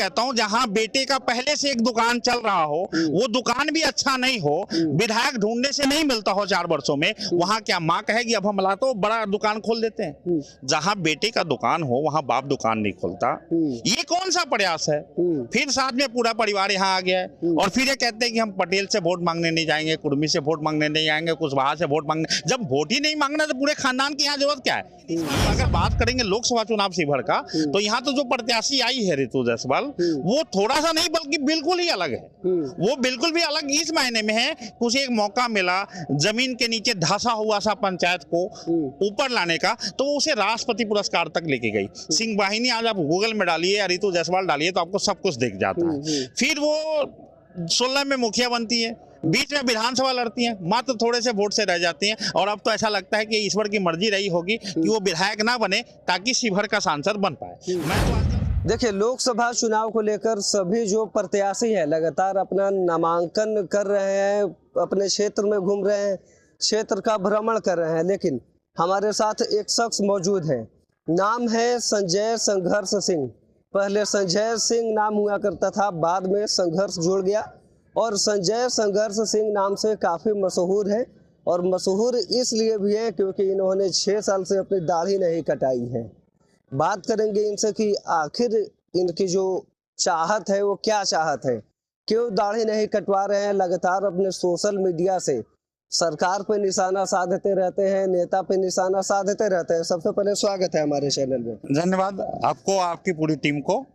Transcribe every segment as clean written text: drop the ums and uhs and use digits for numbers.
कहता हूँ जहाँ बेटे का पहले से एक दुकान चल रहा हो, वो दुकान भी अच्छा नहीं हो, विधायक ढूंढने से नहीं मिलता हो 4 वर्षों में, वहाँ क्या माँ कहेगी अब हम ला तो बड़ा दुकान खोल देते हैं? जहाँ बेटे का दुकान हो वहाँ बाप दुकान नहीं खोलता। ये कौन सा प्रयास है? फिर साथ में पूरा परिवार यहाँ आ गया है और फिर ये कहते हैं कि हम पटेल से वोट मांगने नहीं जाएंगे, कुर्मी से वोट मांगने नहीं जाएंगे, कुशवाहा से वोट मांगने। जब वोट ही नहीं मांगना तो पूरे खानदान की यहाँ जरूरत क्या है? अगर बात करेंगे लोकसभा चुनाव शिवहर का, तो यहाँ तो जो प्रत्याशी आई है ऋतु जायसवाल, वो थोड़ा सा नहीं बल्कि बिल्कुल ही अलग है। वो बिल्कुल भी अलग इस मायने में है, कुछ एक मौका मिला जमीन के नीचे धंसा हुआ सा पंचायत को ऊपर लाने का, तो वो उसे राष्ट्रपति पुरस्कार तक लेके गई। सिंह वाहिनी आज आप गूगल में डालिए या ऋतु जायसवाल डालिए तो आपको सब कुछ दिख जाता है। फिर वो 16 में मुखिया बनती है, बीच में विधानसभा लड़ती हैं, मात्र थोड़े से वोट से रह जाती हैं और अब तो ऐसा लगता है कि ईश्वर की मर्जी रही होगी कि वो विधायक ना बने ताकि शिवहर का सांसद बन पाए। मैं तो देखिए, लोकसभा चुनाव को लेकर सभी जो प्रत्याशी है लगातार अपना नामांकन कर रहे हैं, अपने क्षेत्र में घूम रहे हैं, क्षेत्र का भ्रमण कर रहे हैं, लेकिन हमारे साथ एक शख्स मौजूद है। नाम है संजय संघर्ष सिंह। पहले संजय सिंह नाम हुआ करता था, बाद में संघर्ष जुड़ गया और संजय संघर्ष सिंह नाम से काफ़ी मशहूर है। और मशहूर इसलिए भी है क्योंकि इन्होंने 6 साल से अपनी दाढ़ी नहीं कटाई है। बात करेंगे इनसे कि आखिर इनकी जो चाहत है वो क्या चाहत है, क्यों दाढ़ी नहीं कटवा रहे हैं। लगातार अपने सोशल मीडिया से सरकार पे निशाना साधते रहते हैं, नेता पे निशाना साधते रहते हैं। सबसे पहले स्वागत है हमारे चैनल में। धन्यवाद आपको, आपकी पूरी टीम को।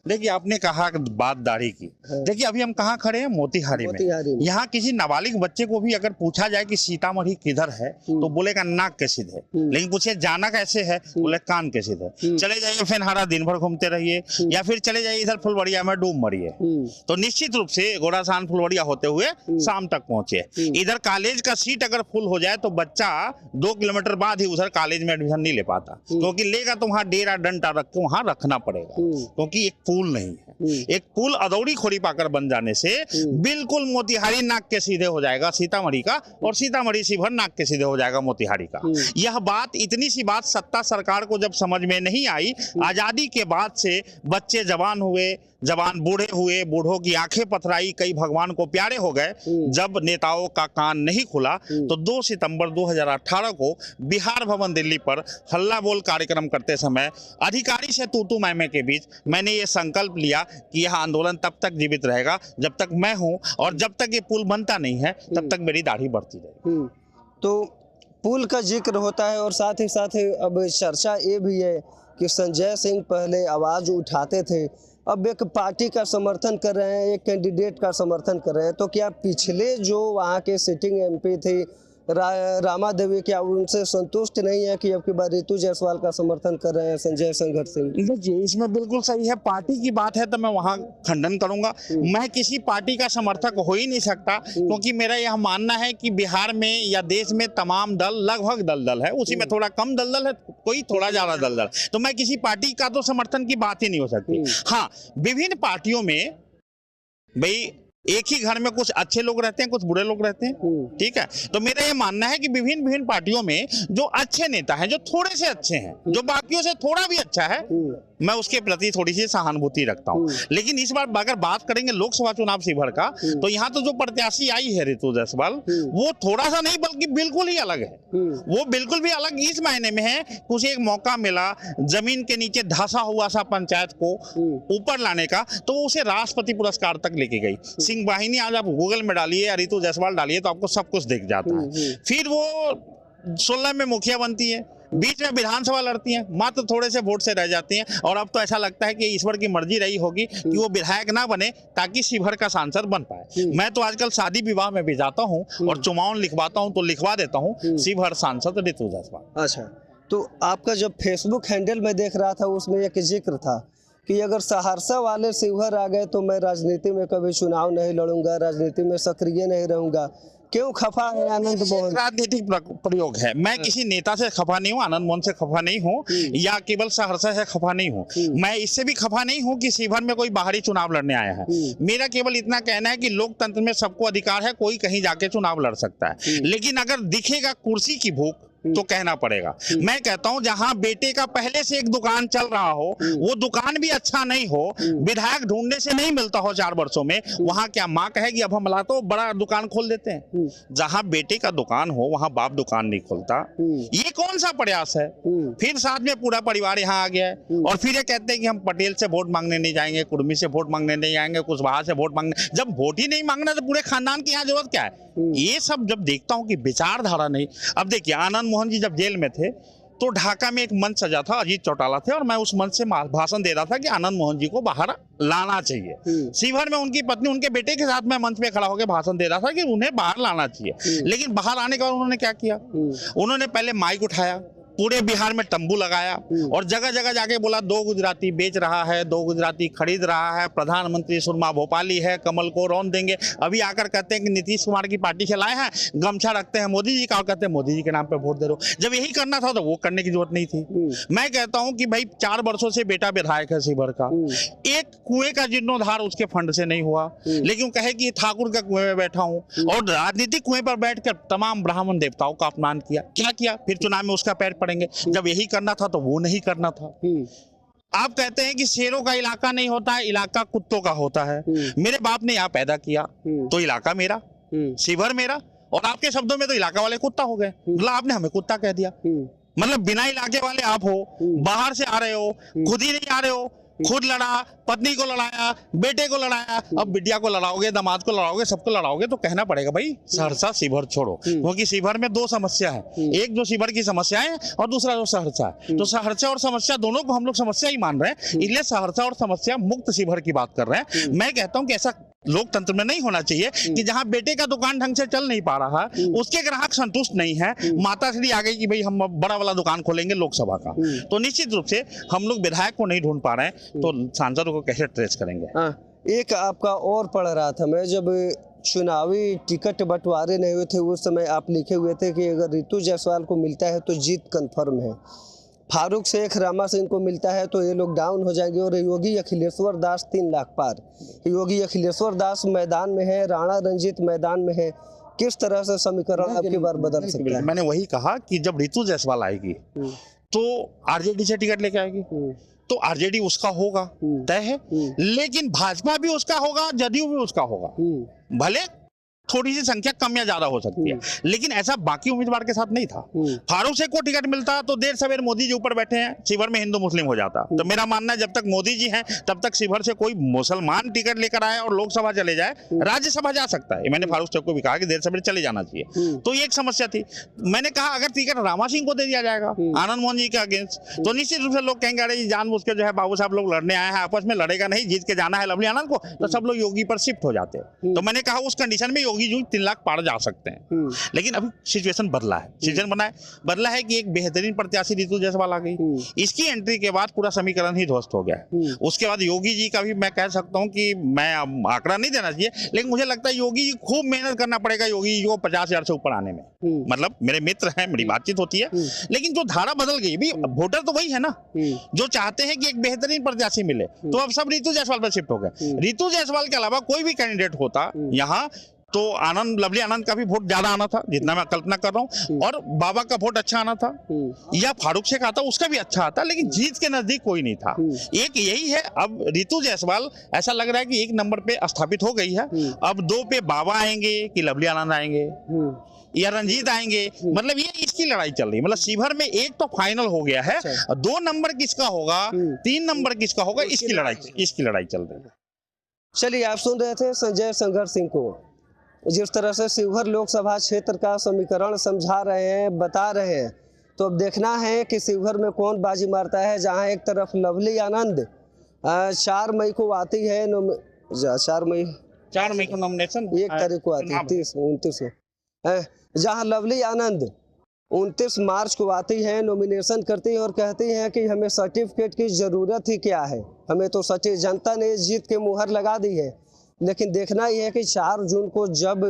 देखिए, आपने कहा बात दाढ़ी की। देखिए, अभी हम कहाँ खड़े हैं? मोतिहारी में। यहाँ किसी नाबालिग बच्चे को भी अगर पूछा जाए कि सीतामढ़ी किधर है तो बोलेगा नाक के सीधे, लेकिन पूछे जाना कैसे है, बोले कान के सीधे। चले जाइए फेनहारा दिन भर घूमते रहिए, या फिर चले जाइए इधर फुलवड़िया में डूब मरिए, तो निश्चित रूप से घोड़ासान फुलवड़िया होते हुए शाम तक पहुंचे। इधर कॉलेज का सीट अगर फुल हो जाए तो बच्चा 2 किलोमीटर बाद ही उधर कॉलेज में एडमिशन नहीं ले पाता, क्योंकि लेगा तो वहाँ डेरा डंडा रख के वहाँ रखना पड़ेगा, क्योंकि एक पुल नहीं है। एक पुल अदौड़ी खोरी पाकर बन जाने से बिल्कुल मोतिहारी नाक के सीधे हो जाएगा सीतामढ़ी का, और सीतामढ़ी शिवहर नाक के सीधे हो जाएगा मोतिहारी का। यह बात, इतनी सी बात सत्ता सरकार को जब समझ में नहीं आई, आजादी के बाद से बच्चे जवान हुए, जवान बूढ़े हुए, बूढ़ों की आंखें पथराई, कई भगवान को प्यारे हो गए। जब नेताओं का कान नहीं खुला तो 2 सितंबर 2018 को बिहार भवन दिल्ली पर हल्ला बोल कार्यक्रम करते समय अधिकारी से तू मैं के बीच मैंने ये संकल्प लिया कि यह आंदोलन तब तक जीवित रहेगा जब तक मैं हूं, और जब तक ये पुल बनता नहीं है तब तक मेरी दाढ़ी बढ़ती रहेगी। तो पुल का जिक्र होता है और साथ ही अब चर्चा ये भी है कि संजय सिंह पहले आवाज उठाते थे, अब एक पार्टी का समर्थन कर रहे हैं, एक कैंडिडेट का समर्थन कर रहे हैं। तो क्या पिछले जो वहाँ के सिटिंग एमपी थे रामा देवी, क्या उनसे संतुष्ट नहीं है कि अब की बार ऋतु जायसवाल का समर्थन कर रहे हैं संजय संघर्ष सिंह? जी, इसमें बिल्कुल सही है। पार्टी की बात है तो मैं वहाँ खंडन करूंगा। मैं किसी पार्टी का समर्थक हो ही नहीं सकता, क्योंकि मेरा यह मानना है कि बिहार में या देश में तमाम दल लगभग दलदल है, उसी में थोड़ा कम दलदल है, कोई थोड़ा ज्यादा दलदल, तो मैं किसी पार्टी का तो समर्थन की बात ही नहीं हो सकती। हाँ, विभिन्न पार्टियों में भाई एक ही घर में कुछ अच्छे लोग रहते हैं, कुछ बुरे लोग रहते हैं, ठीक है। तो मेरा ये मानना है कि विभिन्न पार्टियों में जो अच्छे नेता हैं, जो थोड़े से अच्छे हैं, जो बाकियों से थोड़ा भी अच्छा है, मैं उसके प्रति थोड़ी सी सहानुभूति रखता हूँ। लेकिन इस बार अगर बात करेंगे लोकसभा चुनाव शिवहर का, तो यहाँ तो जो प्रत्याशी आई है ऋतु जायसवाल, वो थोड़ा सा नहीं बल्कि बिल्कुल ही अलग है। वो बिल्कुल भी अलग इस मायने में है, कुछ एक मौका मिला जमीन के नीचे धंसा हुआ सा पंचायत को ऊपर लाने का, तो वो उसे राष्ट्रपति पुरस्कार तक लेके गई। सिंह वाहिनी आज आप गूगल में डालिए या ऋतु जायसवाल डालिए तो आपको सब कुछ दिख जाता है। फिर वो 16 में मुखिया बनती है, बीच में विधानसभा लड़ती हैं, मात्र थोड़े से वोट से रह जाती हैं, और अब तो ऐसा लगता है कि ईश्वर की मर्जी रही होगी कि वो विधायक ना बने ताकि शिवहर का सांसद बन पाए। मैं तो आजकल शादी विवाह में भी जाता हूँ और चुमावन लिखवाता हूँ तो लिखवा देता हूँ शिवहर सांसद ऋतु जायसवाल। अच्छा, तो आपका जब फेसबुक हैंडल में देख रहा था उसमें एक जिक्र था कि अगर सहरसा वाले शिवहर आ गए तो मैं राजनीति में कभी चुनाव नहीं लड़ूंगा, राजनीति में सक्रिय नहीं रहूंगा। क्यों खफा है आनंद मोहन? राजनीतिक प्रयोग है। मैं किसी नेता से खफा नहीं हूँ, आनंद मोहन से खफा नहीं हूँ, या केवल सहरसा से खफा नहीं हूँ। मैं इससे भी खफा नहीं हूँ कि शिवहर में कोई बाहरी चुनाव लड़ने आया है। मेरा केवल इतना कहना है कि लोकतंत्र में सबको अधिकार है, कोई कहीं जाके चुनाव लड़ सकता है, लेकिन अगर दिखेगा कुर्सी की भूख, तो कहना पड़ेगा। मैं कहता हूं जहां बेटे का पहले से एक दुकान चल रहा हो, वो दुकान भी अच्छा नहीं हो, विधायक ढूंढने से नहीं मिलता हो 4 वर्षों में, वहां क्या मां कहेगी अब हम ला तो बड़ा दुकान खोल देते हैं? जहां बेटे का दुकान हो वहां बाप दुकान नहीं खोलता। ये कौन सा प्रयास है? फिर साथ में पूरा परिवार यहाँ आ गया है और फिर ये कहते हैं कि हम पटेल से वोट मांगने नहीं जाएंगे, कुर्मी से वोट मांगने नहीं जाएंगे, कुशवाहा से वोट मांगने। जब वोट ही नहीं मांगना तो पूरे खानदान की यहाँ जरूरत क्या है? ये सब जब देखता हूँ कि विचारधारा नहीं। अब देखिए आनंद मोहन जी जब जेल में थे तो ढाका में एक मंच सजा था, अजीत चौटाला थे और मैं उस मंच से भाषण दे रहा था कि आनंद मोहन जी को बाहर लाना चाहिए। शिवहर में उनकी पत्नी उनके बेटे के साथ मैं मंच पे खड़ा होकर भाषण दे रहा था कि उन्हें बाहर लाना चाहिए। लेकिन बाहर आने के बाद उन्होंने क्या किया? उन्होंने पहले माइक उठाया, पूरे बिहार में तंबू लगाया और जगह जगह जाके बोला 2 गुजराती बेच रहा है, 2 गुजराती खरीद रहा है, प्रधानमंत्री सुरमा भोपाली है, कमल को रौन देंगे। अभी आकर कहते हैं कि नीतीश कुमार की पार्टी से लाए हैं, गमछा रखते हैं मोदी जी का और कहते हैं मोदी जी के नाम पे वोट दे दो। जब यही करना था तो वो करने की जरूरत नहीं थी। मैं कहता हूं कि भाई 4 वर्षों से बेटा विधायक है शिवहर का, एक कुएं का जीर्णोद्धार उसके फंड से नहीं हुआ, लेकिन कहे कि ठाकुर का कुएं में बैठा हूं और राजनीतिक कुएं पर बैठकर तमाम ब्राह्मण देवताओं का अपमान किया। क्या किया? फिर चुनाव में उसका पैर पड़ेंगे। जब यही करना था तो वो नहीं करना था। आप कहते हैं कि शेरों का इलाका नहीं होता है, इलाका कुत्तों का होता है। मेरे बाप ने यहाँ पैदा किया तो इलाका मेरा, शिवहर मेरा, और आपके शब्दों में तो इलाका वाले कुत्ता हो गए। मतलब आपने हमें कुत्ता कह दिया। मतलब बिना इलाके वाले आप हो, बाहर से आ रहे हो, खुद ही नहीं आ रहे हो, खुद लड़ा, पत्नी को लड़ाया, बेटे को लड़ाया, अब बिटिया को लड़ाओगे, दामाद को लड़ाओगे, सबको लड़ाओगे तो कहना पड़ेगा भाई सहरसा शिवहर छोड़ो। क्योंकि शिवहर में 2 समस्या है, एक जो शिवहर की समस्या है और दूसरा जो सहरसा है। तो सहरसा और समस्या दोनों को हम लोग समस्या ही मान रहे हैं, इसलिए सहरसा और समस्या मुक्त शिवहर की बात कर रहे हैं। मैं कहता हूं कि ऐसा लोकतंत्र में नहीं होना चाहिए कि जहां बेटे का दुकान ढंग से चल नहीं पा रहा, उसके ग्राहक संतुष्ट नहीं है, माता श्री आ गई कि भाई हम बड़ा वाला दुकान खोलेंगे लोकसभा का, तो निश्चित रूप से हम लोग विधायक को नहीं ढूंढ पा रहे हैं तो सांसदों को कैसे ट्रेस करेंगे? एक आपका और पढ़ रहा था मैं, जब चुनावी टिकट बंटवारे नहीं हुए थे उस समय आप लिखे हुए थे कि अगर रितु जायसवाल को मिलता है तो जीत कंफर्म है, फारूक शेख रामा सिंह को मिलता है तो ये लोग डाउन हो जाएंगे, और योगी अखिलेश्वर दास 3 लाख पार। योगी अखिलेश्वर दास मैदान में है, राणा रंजीत मैदान में है, किस तरह से समीकरण आपकी बार बदल सकता है? मैंने वही कहा कि जब रितु जायसवाल आएगी तो आरजेडी से टिकट लेके आएगी तो आरजेडी उसका होगा, तय है। लेकिन भाजपा भी उसका होगा, जदयू भी उसका होगा, भले थोड़ी सी संख्या कम या ज्यादा हो सकती है, लेकिन ऐसा बाकी उम्मीदवार के साथ नहीं था। फारूक शेख को टिकट मिलता तो देर सवेर मोदी जी ऊपर बैठे हैं, शिवहर में हिंदू मुस्लिम हो जाता। तो मेरा मानना है जब तक मोदी जी हैं तब तक शिवहर से कोई मुसलमान टिकट लेकर आए और लोकसभा चले जाए, राज्यसभा जा सकता है। मैंने फारूक शेख को भी कहा कि देर सवेर चले जाना चाहिए, तो ये एक समस्या थी। मैंने कहा अगर टिकट रामा सिंह को दे दिया जाएगा आनंद मोहन जी के अगेंस्ट, तो निश्चित रूप से लोग कहेंगे अरे जानबूझ के जो है बाबू साहब लोग लड़ने आए हैं, आपस में लड़ेगा नहीं, जीत के जाना है लवली आनंद को, तो सब लोग योगी पर शिफ्ट हो जाते हैं। तो मैंने कहा उस कंडीशन में योगी जी 3 लाख पार जा सकते हैं। लेकिन अभी सिचुएशन बदला है, सिचुएशन बदला है कि एक बेहतरीन प्रत्याशी रितु जायसवाल आ गई, इसकी एंट्री के बाद पूरा समीकरण ही ध्वस्त हो गया। उसके बाद योगी जी का भी मैं कह सकता हूं कि मैं आंकड़ा नहीं देना चाहिए, लेकिन मुझे लगता है योगी जी खूब मेहनत करना पड़ेगा योगी जी को 50,000 से ऊपर आने में। मतलब मेरे मित्र हैं, मेरी बातचीत होती है, लेकिन जो धारा बदल गई, भी वोटर तो वही है ना जो चाहते हैं कि एक बेहतरीन प्रत्याशी मिले, तो अब सब रितु जायसवाल पर शिफ्ट हो गए। रितु जायसवाल के अलावा कोई भी कैंडिडेट होता यहाँ तो लवली आनंद का भी वोट ज्यादा आना था, जितना मैं कल्पना कर रहा हूँ, और बाबा का वोट अच्छा आना था, या फारूक शेख आता उसका भी अच्छा आता, लेकिन जीत के नजदीक कोई नहीं था। एक यही है, अब रितु जायसवाल ऐसा लग रहा है कि 1 नंबर पे स्थापित हो गई है। अब 2 पे बाबा आएंगे कि लवली आनंद आएंगे या रंजीत आएंगे, मतलब ये इसकी लड़ाई चल रही है। मतलब शिवहर में 1 तो फाइनल हो गया है, 2 नंबर किसका होगा, 3 नंबर किसका होगा, इसकी लड़ाई चल रही है। चलिए, आप सुन रहे थे संजय संघर्ष सिंह को, जिस तरह से शिवहर लोकसभा क्षेत्र का समीकरण समझा रहे हैं, बता रहे हैं। तो अब देखना है कि शिवहर में कौन बाजी मारता है। जहां एक तरफ लवली आनंद 4 मई को आती है, 4 मई को नॉमिनेशन 1 तारीख को आती है, 29 को, जहां लवली आनंद 29 मार्च को आती है, नॉमिनेशन करती है और कहती है कि हमें सर्टिफिकेट की जरूरत ही क्या है, हमें तो जनता ने जीत के मुहर लगा दी है। लेकिन देखना ही है कि 4 जून को जब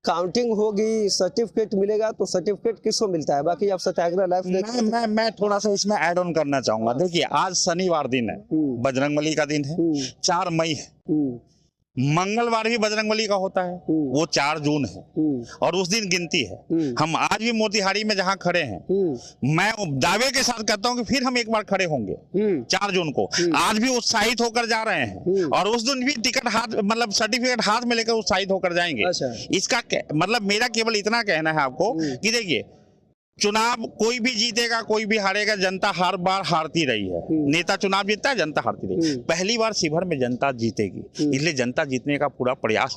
काउंटिंग होगी, सर्टिफिकेट मिलेगा, तो सर्टिफिकेट किसको मिलता है। बाकी आप सत्याग्रह लाइव मैं थोड़ा सा इसमें ऐड ऑन करना चाहूंगा। देखिए आज शनिवार दिन है, बजरंगबली का दिन है, 4 मई है, मंगलवार भी बजरंगबली का होता है, वो 4 जून है और उस दिन गिनती है। हम आज भी मोतिहारी में जहां खड़े हैं, मैं दावे के साथ कहता हूं कि फिर हम एक बार खड़े होंगे 4 जून को। आज भी उत्साहित होकर जा रहे हैं और उस दिन भी टिकट हाथ मतलब सर्टिफिकेट हाथ में लेकर उत्साहित होकर जाएंगे। अच्छा। इसका मतलब मेरा केवल इतना कहना है आपको कि देखिए, चुनाव कोई भी जीतेगा कोई भी हारेगा, जनता हर बार हारती रही है। नेता चुनाव जीतता है, जनता हारती रही। पहली बार शिवहर में जनता जीतेगी, इसलिए जनता जीतने का पूरा प्रयास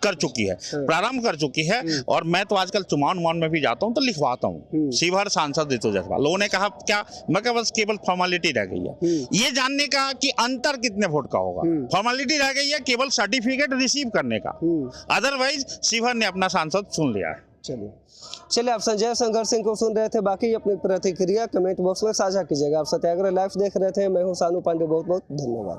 कर चुकी है, प्रारंभ कर चुकी है। और मैं तो आजकल चुनाव में भी जाता हूं तो लिखवाता हूं शिवहर सांसद ऋतु जायसवाल। लोगों ने कहा क्या, मैं कहा बस केवल फॉर्मेलिटी रह गई है ये जानने का कि अंतर कितने वोट का होगा। फॉर्मेलिटी रह गई है केवल सर्टिफिकेट रिसीव करने का, अदरवाइज शिवहर ने अपना सांसद चुन लिया है। चलिए आप संजय संघर्ष सिंह को सुन रहे थे। बाकी अपनी प्रतिक्रिया कमेंट बॉक्स में साझा कीजिएगा। आप सत्याग्रह लाइव देख रहे थे, मैं हूं सानू पांडे। बहुत बहुत धन्यवाद।